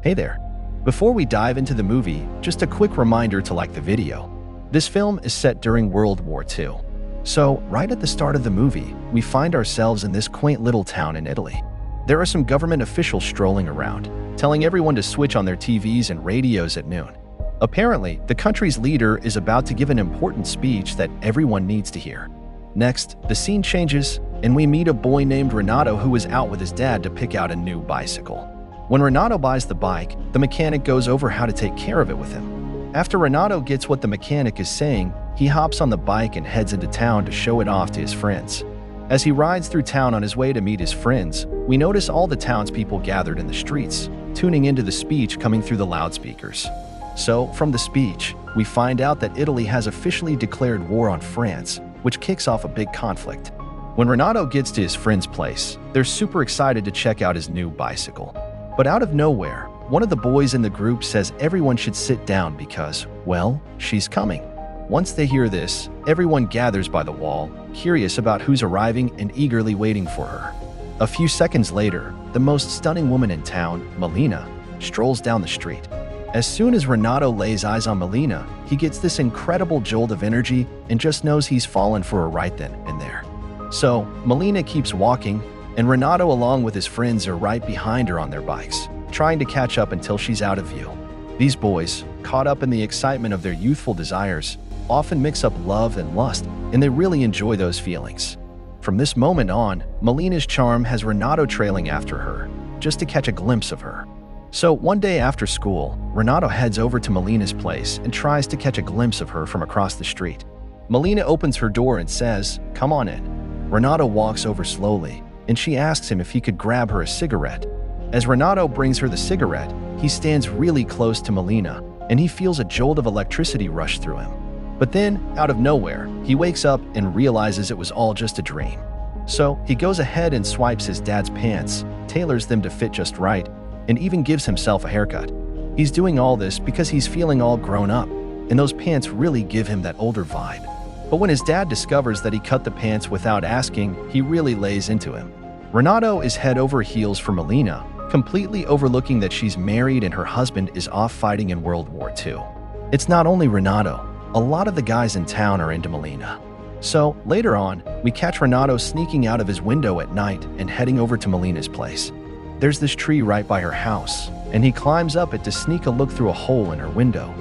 Hey there. Before we dive into the movie, just a quick reminder to like the video. This film is set during World War II. So, right at the start of the movie, we find ourselves in this quaint little town in Italy. There are some government officials strolling around, telling everyone to switch on their TVs and radios at noon. Apparently, the country's leader is about to give an important speech that everyone needs to hear. Next, the scene changes, and we meet a boy named Ronaldo who is out with his dad to pick out a new bicycle. When Ronaldo buys the bike, the mechanic goes over how to take care of it with him. After Ronaldo gets what the mechanic is saying, he hops on the bike and heads into town to show it off to his friends. As he rides through town on his way to meet his friends, we notice all the townspeople gathered in the streets, tuning into the speech coming through the loudspeakers. So, from the speech, we find out that Italy has officially declared war on France, which kicks off a big conflict. When Ronaldo gets to his friend's place, they're super excited to check out his new bicycle. But out of nowhere, one of the boys in the group says everyone should sit down because, well, she's coming. Once they hear this, everyone gathers by the wall, curious about who's arriving and eagerly waiting for her. A few seconds later, the most stunning woman in town, Malena, strolls down the street. As soon as Ronaldo lays eyes on Malena, he gets this incredible jolt of energy and just knows he's fallen for her right then and there. So, Malena keeps walking, and Ronaldo along with his friends are right behind her on their bikes, trying to catch up until she's out of view. These boys, caught up in the excitement of their youthful desires, often mix up love and lust, and they really enjoy those feelings. From this moment on, Malena's charm has Ronaldo trailing after her, just to catch a glimpse of her. So one day after school, Ronaldo heads over to Malena's place and tries to catch a glimpse of her from across the street. Malena opens her door and says, "Come on in." Ronaldo walks over slowly, and she asks him if he could grab her a cigarette. As Ronaldo brings her the cigarette, he stands really close to Malena, and he feels a jolt of electricity rush through him. But then, out of nowhere, he wakes up and realizes it was all just a dream. So, he goes ahead and swipes his dad's pants, tailors them to fit just right, and even gives himself a haircut. He's doing all this because he's feeling all grown up, and those pants really give him that older vibe. But when his dad discovers that he cut the pants without asking, he really lays into him. Ronaldo is head over heels for Malena, completely overlooking that she's married and her husband is off fighting in World War II. It's not only Ronaldo, a lot of the guys in town are into Malena. So, later on, we catch Ronaldo sneaking out of his window at night and heading over to Malena's place. There's this tree right by her house, and he climbs up it to sneak a look through a hole in her window.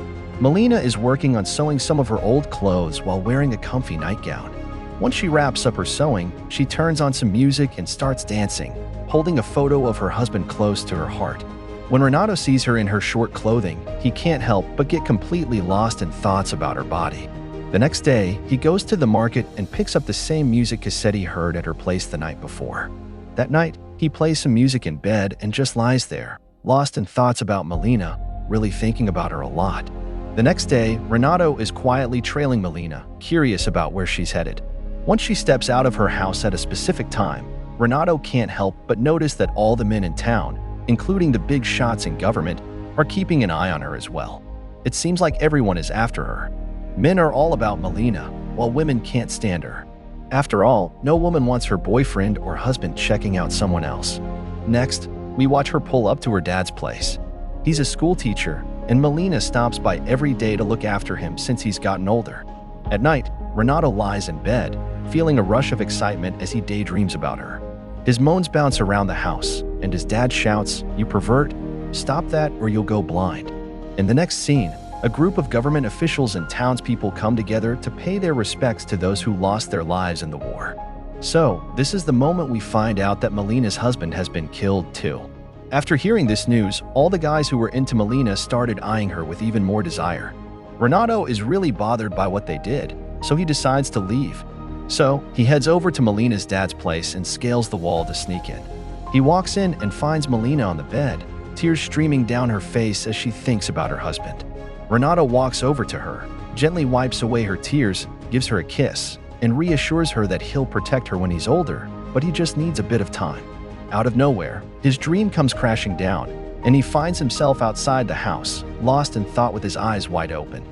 Malena is working on sewing some of her old clothes while wearing a comfy nightgown. Once she wraps up her sewing, she turns on some music and starts dancing, holding a photo of her husband close to her heart. When Ronaldo sees her in her short clothing, he can't help but get completely lost in thoughts about her body. The next day, he goes to the market and picks up the same music cassette he heard at her place the night before. That night, he plays some music in bed and just lies there, lost in thoughts about Malena, really thinking about her a lot. The next day, Ronaldo is quietly trailing Malena, curious about where she's headed. Once she steps out of her house at a specific time, Ronaldo can't help but notice that all the men in town, including the big shots in government, are keeping an eye on her as well. It seems like everyone is after her. Men are all about Malena, while women can't stand her. After all, no woman wants her boyfriend or husband checking out someone else. Next, we watch her pull up to her dad's place. He's a school teacher, and Malena stops by every day to look after him since he's gotten older. At night, Ronaldo lies in bed, feeling a rush of excitement as he daydreams about her. His moans bounce around the house, and his dad shouts, "You pervert, stop that or you'll go blind." In the next scene, a group of government officials and townspeople come together to pay their respects to those who lost their lives in the war. So, this is the moment we find out that Malena's husband has been killed too. After hearing this news, all the guys who were into Malena started eyeing her with even more desire. Ronaldo is really bothered by what they did, so he decides to leave. So, he heads over to Malena's dad's place and scales the wall to sneak in. He walks in and finds Malena on the bed, tears streaming down her face as she thinks about her husband. Ronaldo walks over to her, gently wipes away her tears, gives her a kiss, and reassures her that he'll protect her when he's older, but he just needs a bit of time. Out of nowhere, his dream comes crashing down, and he finds himself outside the house, lost in thought with his eyes wide open.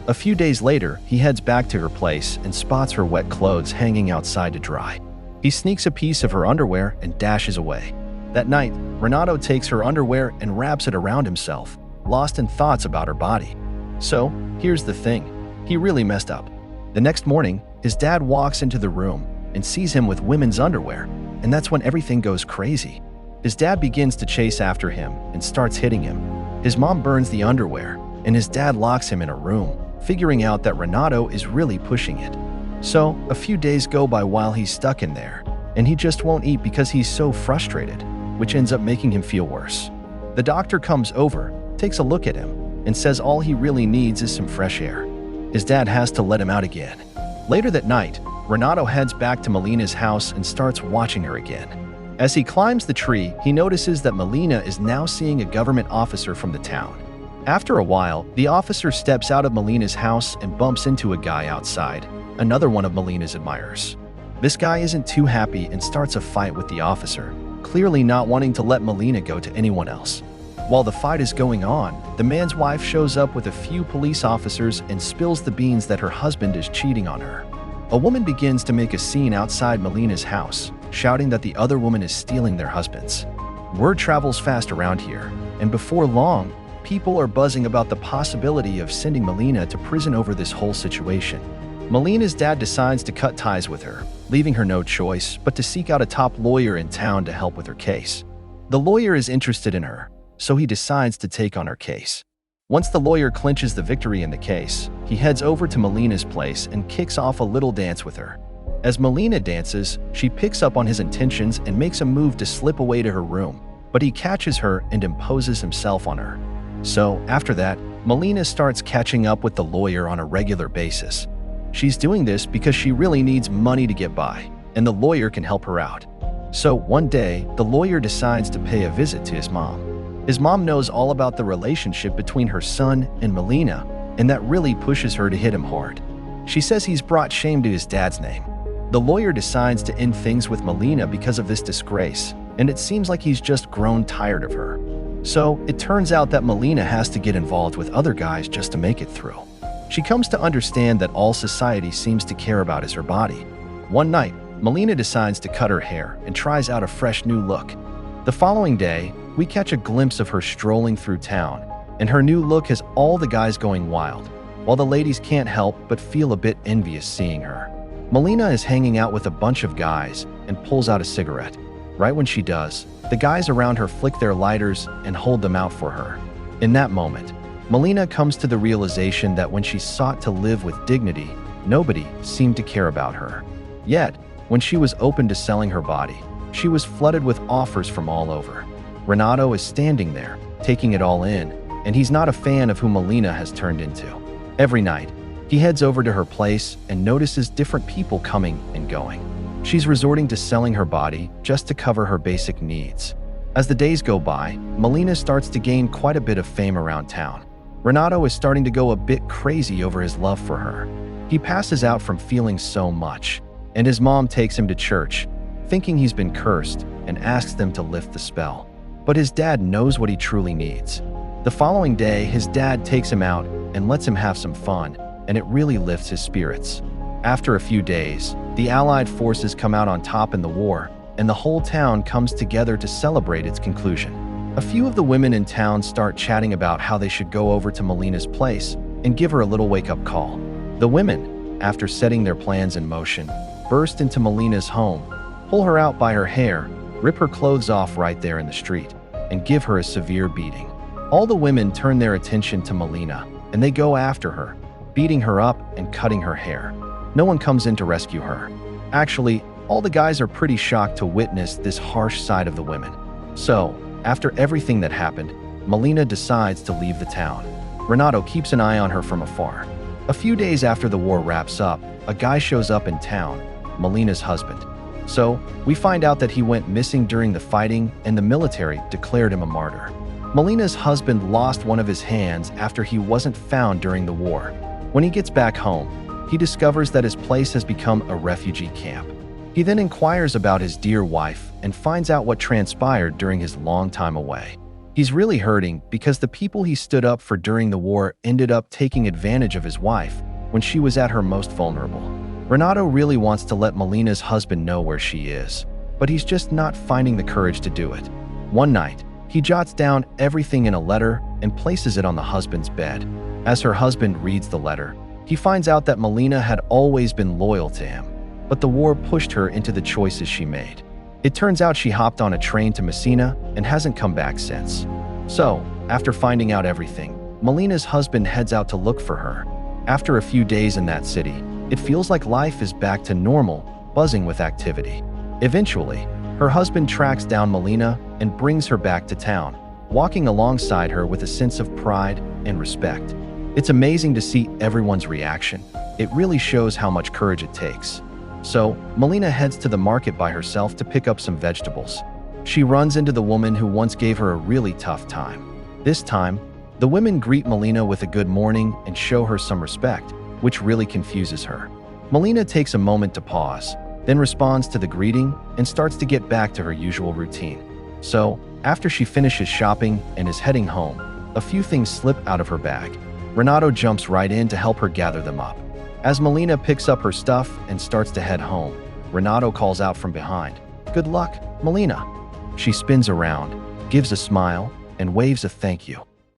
A few days later, he heads back to her place and spots her wet clothes hanging outside to dry. He sneaks a piece of her underwear and dashes away. That night, Ronaldo takes her underwear and wraps it around himself, lost in thoughts about her body. So, here's the thing. He really messed up. The next morning, his dad walks into the room and sees him with women's underwear, and that's when everything goes crazy. His dad begins to chase after him and starts hitting him. His mom burns the underwear, and his dad locks him in a room, figuring out that Ronaldo is really pushing it. So, a few days go by while he's stuck in there, and he just won't eat because he's so frustrated, which ends up making him feel worse. The doctor comes over, takes a look at him, and says all he really needs is some fresh air. His dad has to let him out again. Later that night, Ronaldo heads back to Malena's house and starts watching her again. As he climbs the tree, he notices that Malena is now seeing a government officer from the town. After a while, the officer steps out of Malena's house and bumps into a guy outside, another one of Malena's admirers. This guy isn't too happy and starts a fight with the officer, clearly not wanting to let Malena go to anyone else. While the fight is going on, the man's wife shows up with a few police officers and spills the beans that her husband is cheating on her. A woman begins to make a scene outside Malena's house, shouting that the other woman is stealing their husbands. Word travels fast around here, and before long, people are buzzing about the possibility of sending Malena to prison over this whole situation. Malena's dad decides to cut ties with her, leaving her no choice but to seek out a top lawyer in town to help with her case. The lawyer is interested in her, so he decides to take on her case. Once the lawyer clinches the victory in the case, he heads over to Malena's place and kicks off a little dance with her. As Malena dances, she picks up on his intentions and makes a move to slip away to her room, but he catches her and imposes himself on her. So, after that, Malena starts catching up with the lawyer on a regular basis. She's doing this because she really needs money to get by, and the lawyer can help her out. So, one day, the lawyer decides to pay a visit to his mom. His mom knows all about the relationship between her son and Malena, and that really pushes her to hit him hard. She says he's brought shame to his dad's name. The lawyer decides to end things with Malena because of this disgrace, and it seems like he's just grown tired of her. So, it turns out that Malena has to get involved with other guys just to make it through. She comes to understand that all society seems to care about is her body. One night, Malena decides to cut her hair and tries out a fresh new look. The following day, we catch a glimpse of her strolling through town, and her new look has all the guys going wild, while the ladies can't help but feel a bit envious seeing her. Malena is hanging out with a bunch of guys and pulls out a cigarette. Right when she does, the guys around her flick their lighters and hold them out for her. In that moment, Malena comes to the realization that when she sought to live with dignity, nobody seemed to care about her. Yet, when she was open to selling her body, she was flooded with offers from all over. Ronaldo is standing there, taking it all in, and he's not a fan of who Malena has turned into. Every night, he heads over to her place and notices different people coming and going. She's resorting to selling her body just to cover her basic needs. As the days go by, Malena starts to gain quite a bit of fame around town. Ronaldo is starting to go a bit crazy over his love for her. He passes out from feeling so much, and his mom takes him to church, thinking he's been cursed, and asks them to lift the spell. But his dad knows what he truly needs. The following day, his dad takes him out and lets him have some fun, and it really lifts his spirits. After a few days, the Allied forces come out on top in the war, and the whole town comes together to celebrate its conclusion. A few of the women in town start chatting about how they should go over to Malena's place and give her a little wake-up call. The women, after setting their plans in motion, burst into Malena's home, pull her out by her hair, rip her clothes off right there in the street, and give her a severe beating. All the women turn their attention to Malena, and they go after her, beating her up and cutting her hair. No one comes in to rescue her. Actually, all the guys are pretty shocked to witness this harsh side of the women. So, after everything that happened, Malena decides to leave the town. Ronaldo keeps an eye on her from afar. A few days after the war wraps up, a guy shows up in town, Malena's husband. So, we find out that he went missing during the fighting and the military declared him a martyr. Malena's husband lost one of his hands after he wasn't found during the war. When he gets back home, he discovers that his place has become a refugee camp. He then inquires about his dear wife and finds out what transpired during his long time away. He's really hurting because the people he stood up for during the war ended up taking advantage of his wife when she was at her most vulnerable. Ronaldo really wants to let Malena's husband know where she is. but he's just not finding the courage to do it. One night, he jots down everything in a letter and places it on the husband's bed. As her husband reads the letter, he finds out that Malena had always been loyal to him, but the war pushed her into the choices she made. It turns out she hopped on a train to Messina and hasn't come back since. So, after finding out everything, Malena's husband heads out to look for her. After a few days in that city, it feels like life is back to normal, buzzing with activity. Eventually, her husband tracks down Malena and brings her back to town, walking alongside her with a sense of pride and respect. It's amazing to see everyone's reaction. It really shows how much courage it takes. So, Malena heads to the market by herself to pick up some vegetables. She runs into the woman who once gave her a really tough time. This time, the women greet Malena with a good morning and show her some respect, which really confuses her. Malena takes a moment to pause, then responds to the greeting and starts to get back to her usual routine. So, after she finishes shopping and is heading home, a few things slip out of her bag. Ronaldo jumps right in to help her gather them up. As Malena picks up her stuff and starts to head home, Ronaldo calls out from behind, "Good luck, Malena." She spins around, gives a smile, and waves a thank you.